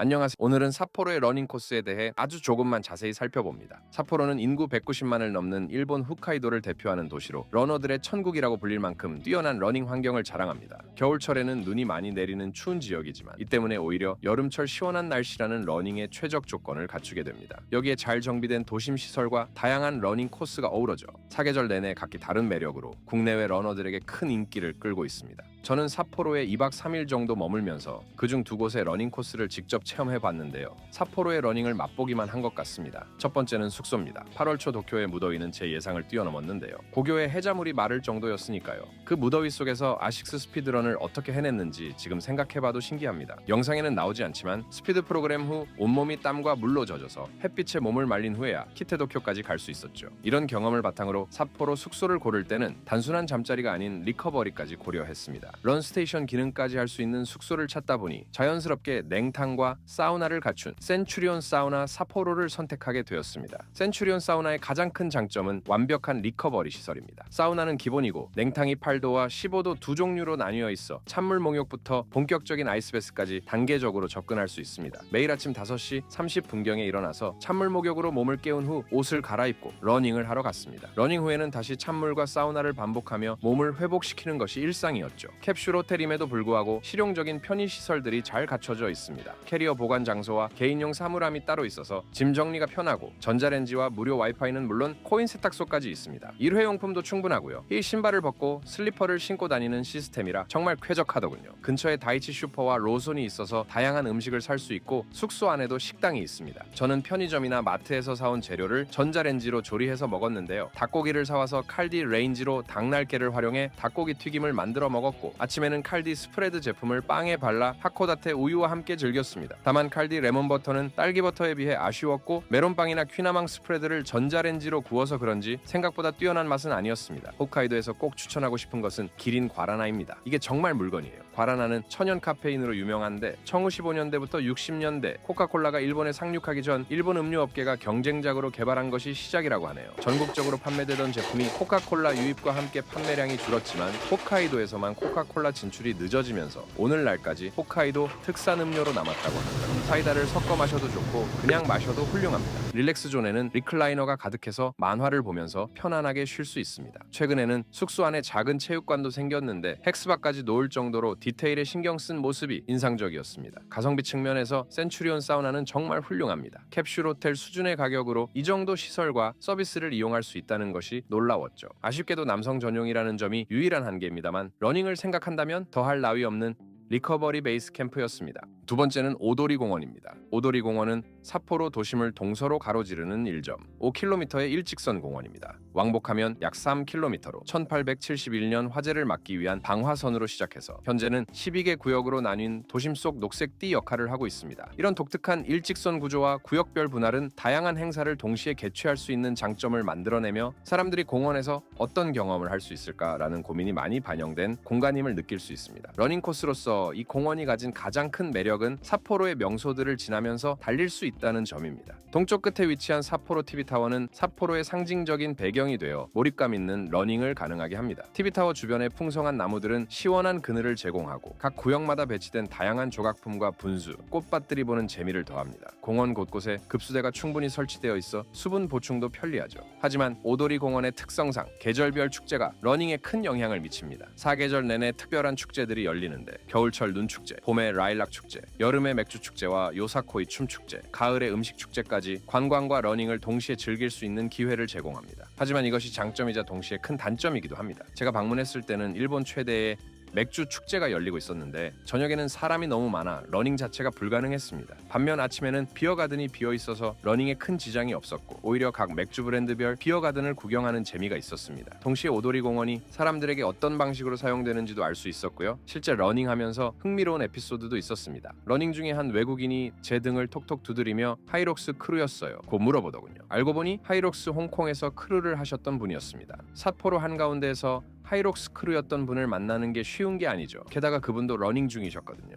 안녕하세요. 오늘은 삿포로의 러닝 코스에 대해 아주 조금만 자세히 살펴봅니다. 삿포로는 인구 190만을 넘는 일본 홋카이도를 대표하는 도시로 러너들의 천국이라고 불릴 만큼 뛰어난 러닝 환경을 자랑합니다. 겨울철에는 눈이 많이 내리는 추운 지역이지만 이 때문에 오히려 여름철 시원한 날씨라는 러닝의 최적 조건을 갖추게 됩니다. 여기에 잘 정비된 도심 시설과 다양한 러닝 코스가 어우러져 사계절 내내 각기 다른 매력으로 국내외 러너들에게 큰 인기를 끌고 있습니다. 저는 삿포로에 2박 3일 정도 머물면서 그중 두 곳의 러닝 코스를 직접 체험해 봤는데요. 삿포로의 러닝을 맛보기만 한 것 같습니다. 첫 번째는 숙소입니다. 8월 초 도쿄의 무더위는 제 예상을 뛰어넘었는데요. 고교의 해자물이 마를 정도였으니까요. 그 무더위 속에서 아식스 스피드런을 어떻게 해냈는지 지금 생각해봐도 신기합니다. 영상에는 나오지 않지만 스피드 프로그램 후 온몸이 땀과 물로 젖어서 햇빛에 몸을 말린 후에야 키테도쿄까지 갈 수 있었죠. 이런 경험을 바탕으로 삿포로 숙소를 고를 때는 단순한 잠자리가 아닌 리커버리까지 고려했습니다. 런스테이션 기능까지 할 수 있는 숙소를 찾다 보니 자연스럽게 냉탕과 사우나를 갖춘 센츄리온 사우나 삿포로를 선택하게 되었습니다. 센츄리온 사우나의 가장 큰 장점은 완벽한 리커버리 시설입니다. 사우나는 기본이고 냉탕이 8도와 15도 두 종류로 나뉘어 있어 찬물 목욕부터 본격적인 아이스베스까지 단계적으로 접근할 수 있습니다. 매일 아침 5시 30분경에 일어나서 찬물 목욕으로 몸을 깨운 후 옷을 갈아입고 러닝을 하러 갔습니다. 러닝 후에는 다시 찬물과 사우나를 반복하며 몸을 회복시키는 것이 일상이었죠. 캡슐 호텔임에도 불구하고 실용적인 편의시설들이 잘 갖춰져 있습니다. 캐리어 보관 장소와 개인용 사물함이 따로 있어서 짐 정리가 편하고 전자레인지와 무료 와이파이는 물론 코인 세탁소까지 있습니다. 일회용품도 충분하고요. 이 신발을 벗고 슬리퍼를 신고 다니는 시스템이라 정말 쾌적하더군요. 근처에 다이치 슈퍼와 로손이 있어서 다양한 음식을 살 수 있고 숙소 안에도 식당이 있습니다. 저는 편의점이나 마트에서 사온 재료를 전자레인지로 조리해서 먹었는데요. 닭고기를 사와서 칼디 레인지로 닭날개를 활용해 닭고기 튀김을 만들어 먹었고 아침에는 칼디 스프레드 제품을 빵에 발라 하코다테 우유와 함께 즐겼습니다. 다만 칼디 레몬버터는 딸기버터에 비해 아쉬웠고 메론빵이나 퀴나망 스프레드를 전자레인지로 구워서 그런지 생각보다 뛰어난 맛은 아니었습니다. 홋카이도에서 꼭 추천하고 싶은 것은 기린 과라나입니다. 이게 정말 물건이에요. 과라나는 천연 카페인으로 유명한데 1915년대부터 60년대 코카콜라가 일본에 상륙하기 전 일본 음료업계가 경쟁작으로 개발한 것이 시작이라고 하네요. 전국적으로 판매되던 제품이 코카콜라 유입과 함께 판매량이 줄었지만 홋카이도에서만 코카콜라 진출이 늦어지면서 오늘날까지 홋카이도 특산 음료로 남았다고 합니다. 사이다를 섞어 마셔도 좋고 그냥 마셔도 훌륭합니다. 릴렉스 존에는 리클라이너가 가득해서 만화를 보면서 편안하게 쉴 수 있습니다. 최근에는 숙소 안에 작은 체육관도 생겼는데 헥스바까지 놓을 정도로 디테일에 신경 쓴 모습이 인상적이었습니다. 가성비 측면에서 센츄리온 사우나는 정말 훌륭합니다. 캡슐 호텔 수준의 가격으로 이 정도 시설과 서비스를 이용할 수 있다는 것이 놀라웠죠. 아쉽게도 남성 전용이라는 점이 유일한 한계입니다만 러닝을 생각한다면 더할 나위 없는 리커버리 베이스 캠프였습니다. 두 번째는 오도리 공원입니다. 오도리 공원은 삿포로 도심을 동서로 가로지르는 1.5km의 일직선 공원입니다. 왕복하면 약 3km로 1871년 화재를 막기 위한 방화선으로 시작해서 현재는 12개 구역으로 나뉜 도심 속 녹색띠 역할을 하고 있습니다. 이런 독특한 일직선 구조와 구역별 분할은 다양한 행사를 동시에 개최할 수 있는 장점을 만들어내며 사람들이 공원에서 어떤 경험을 할 수 있을까라는 고민이 많이 반영된 공간임을 느낄 수 있습니다. 러닝 코스로서 이 공원이 가진 가장 큰 매력은 삿포로의 명소들을 지나면서 달릴 수 있다는 점입니다. 동쪽 끝에 위치한 삿포로 TV타워는 삿포로의 상징적인 배경이 되어 몰입감 있는 러닝을 가능하게 합니다. TV타워 주변의 풍성한 나무들은 시원한 그늘을 제공하고 각 구역마다 배치된 다양한 조각품과 분수, 꽃밭들이 보는 재미를 더합니다. 공원 곳곳에 급수대가 충분히 설치되어 있어 수분 보충도 편리하죠. 하지만 오도리 공원의 특성상 계절별 축제가 러닝에 큰 영향을 미칩니다. 사계절 내내 특별한 축제들이 열리는데 겨울철 눈축제, 봄의 라일락 축제, 여름의 맥주 축제와 요사코이 춤 축제, 가을의 음식 축제까지 관광과 러닝을 동시에 즐길 수 있는 기회를 제공합니다. 하지만 이것이 장점이자 동시에 큰 단점이기도 합니다. 제가 방문했을 때는 일본 최대의 맥주 축제가 열리고 있었는데 저녁에는 사람이 너무 많아 러닝 자체가 불가능했습니다. 반면 아침에는 비어가든이 비어있어서 러닝에 큰 지장이 없었고 오히려 각 맥주 브랜드별 비어가든을 구경하는 재미가 있었습니다. 동시에 오도리 공원이 사람들에게 어떤 방식으로 사용되는지도 알 수 있었고요. 실제 러닝하면서 흥미로운 에피소드도 있었습니다. 러닝 중에 한 외국인이 제 등을 톡톡 두드리며 하이록스 크루였어요 고 물어보더군요. 알고 보니 하이록스 홍콩에서 크루를 하셨던 분이었습니다. 삿포로 한가운데에서 하이록스 크루였던 분을 만나는 게 쉬운 게 아니죠. 게다가 그분도 러닝 중이셨거든요.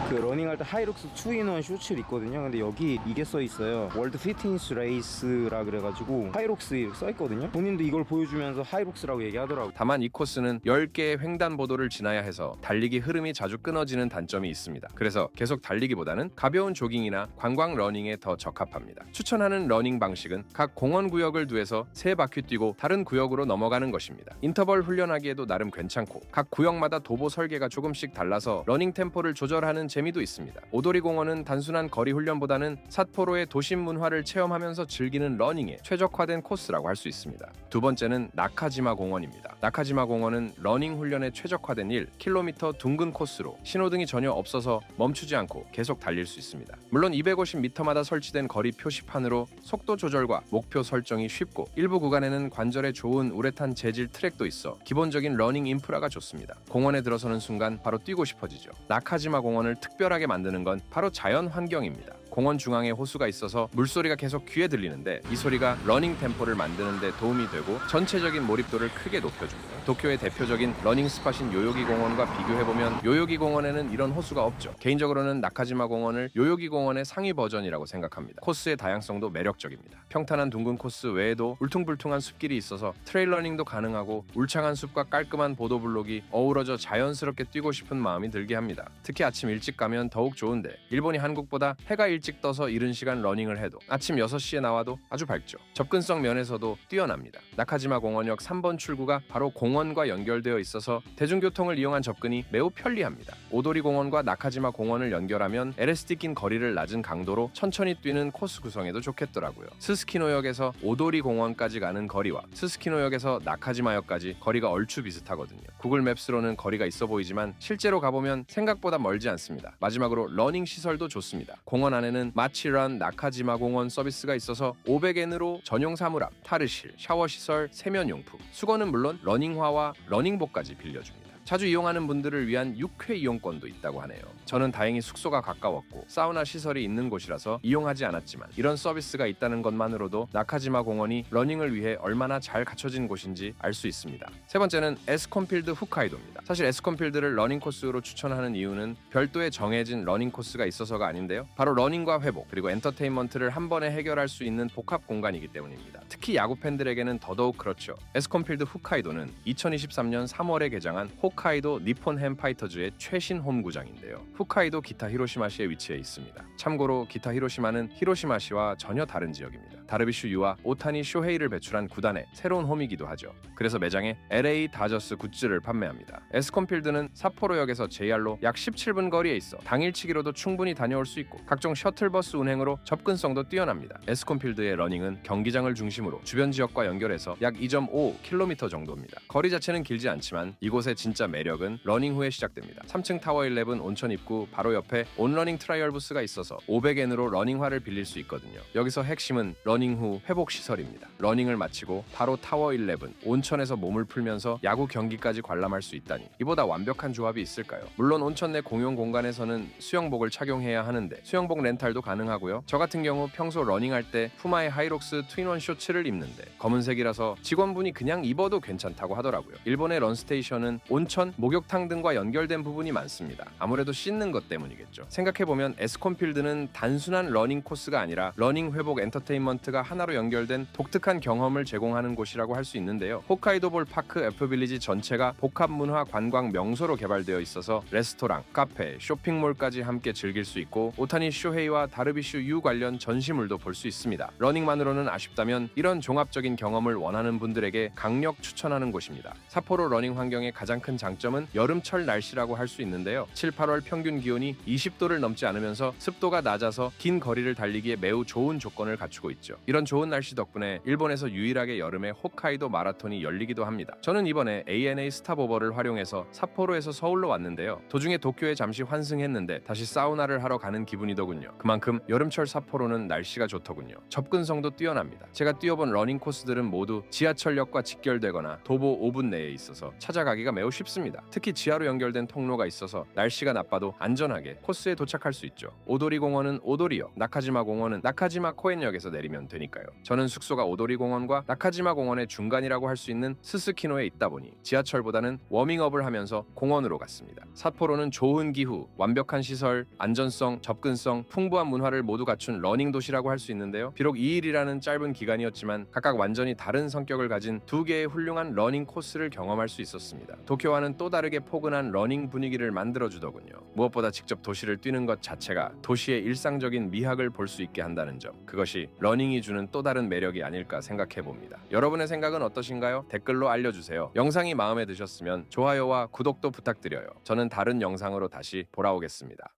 그 러닝할 때 하이록스 2인원 쇼츠를 입거든요. 근데 여기 이게 써 있어요. 월드 피트니스 레이스라 그래가지고 하이록스 이렇게 써 있거든요. 본인도 이걸 보여주면서 하이록스라고 얘기하더라고요. 다만 이 코스는 10개의 횡단보도를 지나야 해서 달리기 흐름이 자주 끊어지는 단점이 있습니다. 그래서 계속 달리기보다는 가벼운 조깅이나 관광 러닝에 더 적합합니다. 추천하는 러닝 방식은 각 공원 구역을 두해서 3바퀴 뛰고 다른 구역으로 넘어가는 것입니다. 인터벌 훈련하기에도 나름 괜찮고 각 구역마다 도보 설계가 조금씩 달라서 러닝 템포를 조절하는 재미도 있습니다. 오도리 공원은 단순한 거리 훈련보다는 삿포로의 도심 문화를 체험하면서 즐기는 러닝에 최적화된 코스라고 할 수 있습니다. 두 번째는 나카지마 공원입니다. 나카지마 공원은 러닝 훈련에 최적화된 1km 둥근 코스로 신호등이 전혀 없어서 멈추지 않고 계속 달릴 수 있습니다. 물론 250m마다 설치된 거리 표시판으로 속도 조절과 목표 설정이 쉽고 일부 구간에는 관절에 좋은 우레탄 재질 트랙도 있어 기본적인 러닝 인프라가 좋습니다. 공원에 들어서는 순간 바로 뛰고 싶어지죠. 나카지마 공원을 특별하게 만드는 건 바로 자연 환경입니다. 공원 중앙에 호수가 있어서 물소리가 계속 귀에 들리는데 이 소리가 러닝 템포를 만드는 데 도움이 되고 전체적인 몰입도를 크게 높여줍니다. 도쿄의 대표적인 러닝 스팟인 요요기 공원과 비교해보면 요요기 공원에는 이런 호수가 없죠. 개인적으로는 나카지마 공원을 요요기 공원의 상위 버전이라고 생각합니다. 코스의 다양성도 매력적입니다. 평탄한 둥근 코스 외에도 울퉁불퉁한 숲길이 있어서 트레일 러닝도 가능하고 울창한 숲과 깔끔한 보도블록이 어우러져 자연스럽게 뛰고 싶은 마음이 들게 합니다. 특히 아침 일찍 가면 더욱 좋은데 일본이 한국보다 해가 일찍 떠서 이른 시간 러닝을 해도 아침 6시에 나와도 아주 밝죠. 접근성 면에서도 뛰어납니다. 나카지마 공원역 3번 출구가 바로 공원과 연결되어 있어서 대중교통을 이용한 접근이 매우 편리합니다. 오도리 공원과 나카지마 공원을 연결하면 LSD 낀 거리를 낮은 강도로 천천히 뛰는 코스 구성에도 좋겠더라고요. 스스키노역에서 오도리 공원까지 가는 거리와 스스키노역에서 나카지마역까지 거리가 얼추 비슷하거든요. 구글 맵스로는 거리가 있어 보이지만 실제로 가보면 생각보다 멀지 않습니다. 마지막으로 러닝 시설도 좋습니다. 공원 안에는 마치런 나카지마 공원 서비스가 있어서 500엔으로 전용 사물함, 타르실, 샤워시설, 세면용품, 수건은 물론 러닝화와 러닝복까지 빌려줍니다. 자주 이용하는 분들을 위한 6회 이용권도 있다고 하네요. 저는 다행히 숙소가 가까웠고 사우나 시설이 있는 곳이라서 이용하지 않았지만 이런 서비스가 있다는 것만으로도 나카지마 공원이 러닝을 위해 얼마나 잘 갖춰진 곳인지 알 수 있습니다. 세 번째는 에스콘필드 홋카이도입니다. 사실 에스콘필드를 러닝 코스로 추천하는 이유는 별도의 정해진 러닝 코스가 있어서가 아닌데요. 바로 러닝과 회복 그리고 엔터테인먼트를 한 번에 해결할 수 있는 복합 공간이기 때문입니다. 특히 야구 팬들에게는 더더욱 그렇죠. 에스콘필드 홋카이도는 2023년 3월에 개장한 홋카이도 니폰햄 파이터즈의 최신 홈구장인데요. 홋카이도 기타 히로시마시에 위치해 있습니다. 참고로 기타 히로시마는 히로시마시와 전혀 다른 지역입니다. 다르비슈 유와 오타니 쇼헤이를 배출한 구단의 새로운 홈이기도 하죠. 그래서 매장에 LA 다저스 굿즈를 판매합니다. 에스콘필드는 삿포로역에서 JR로 약 17분 거리에 있어 당일치기로도 충분히 다녀올 수 있고 각종 셔틀버스 운행으로 접근성도 뛰어납니다. 에스콘필드의 러닝은 경기장을 중심으로 주변 지역과 연결해서 약 2.5km 정도입니다. 거리 자체는 길지 않지만 이곳의 진짜 매력은 러닝 후에 시작됩니다. 3층 타워 11 온천 입구 바로 옆에 온러닝 트라이얼 부스가 있어서 500엔으로 러닝화를 빌릴 수 있거든요. 여기서 핵심은 러닝 후 회복 시설입니다. 러닝을 마치고 바로 타워 11 온천에서 몸을 풀면서 야구 경기까지 관람할 수 있다니 이보다 완벽한 조합이 있을까요? 물론 온천 내 공용 공간에서는 수영복을 착용해야 하는데 수영복 렌탈도 가능하고요. 저 같은 경우 평소 러닝할 때 푸마의 하이록스 트윈원 쇼츠를 입는데 검은색이라서 직원분이 그냥 입어도 괜찮다고 하더라고요. 일본의 런스테이션은 온천, 목욕탕 등과 연결된 부분이 많습니다. 아무래도 씻는 것 때문이겠죠. 생각해보면 에스콘필드는 단순한 러닝 코스가 아니라 러닝 회복 엔터테인먼트가 하나로 연결된 독특한 경험을 제공하는 곳이라고 할 수 있는데요. 홋카이도볼 파크 F빌리지 전체가 복합 문화 관광 명소로 개발되어 있어서 레스토랑, 카페, 쇼핑몰까지 함께 즐길 수 있고 오타니 쇼헤이와 다르비슈 유 관련 전시물도 볼 수 있습니다. 러닝만으로는 아쉽다면 이런 종합적인 경험을 원하는 분들에게 강력 추천하는 곳입니다. 삿포로 러닝 환경의 가장 큰 장점은 여름철 날씨라고 할 수 있는데요. 7, 8월 평균 기온이 20도를 넘지 않으면서 습도가 낮아서 긴 거리를 달리기에 매우 좋은 조건을 갖추고 있죠. 이런 좋은 날씨 덕분에 일본에서 유일하게 여름에 홋카이도 마라톤이 열리기도 합니다. 저는 이번에 ANA 스탑오버를 활용해서 삿포로에서 서울로 왔는데요. 도중에 도쿄에 잠시 환승했는데 다시 사우나를 하러 가는 기분이더군요. 그만큼 여름철 삿포로는 날씨가 좋더군요. 접근성도 뛰어납니다. 제가 뛰어본 러닝 코스들은 모두 지하철역과 직결되거나 도보 5분 내에 있어서 찾아가기가 매우 쉽습니다. 쉽습니다. 특히 지하로 연결된 통로가 있어서 날씨가 나빠도 안전하게 코스에 도착할 수 있죠. 오도리 공원은 오도리역, 나카지마 공원은 나카지마 코엔역에서 내리면 되니까요. 저는 숙소가 오도리 공원과 나카지마 공원의 중간이라고 할 수 있는 스스키노에 있다 보니 지하철보다는 워밍업을 하면서 공원으로 갔습니다. 삿포로는 좋은 기후, 완벽한 시설, 안전성, 접근성, 풍부한 문화를 모두 갖춘 러닝 도시라고 할 수 있는데요. 비록 2일이라는 짧은 기간이었지만 각각 완전히 다른 성격을 가진 두 개의 훌륭한 러닝 코스를 경험할 수 있었습니다. 도쿄와는 또 다르게 포근한 러닝 분위기를 만들어주더군요. 무엇보다 직접 도시를 뛰는 것 자체가 도시의 일상적인 미학을 볼 수 있게 한다는 점, 그것이 러닝이 주는 또 다른 매력이 아닐까 생각해봅니다. 여러분의 생각은 어떠신가요? 댓글로 알려주세요. 영상이 마음에 드셨으면 좋아요와 구독도 부탁드려요. 저는 다른 영상으로 다시 돌아오겠습니다.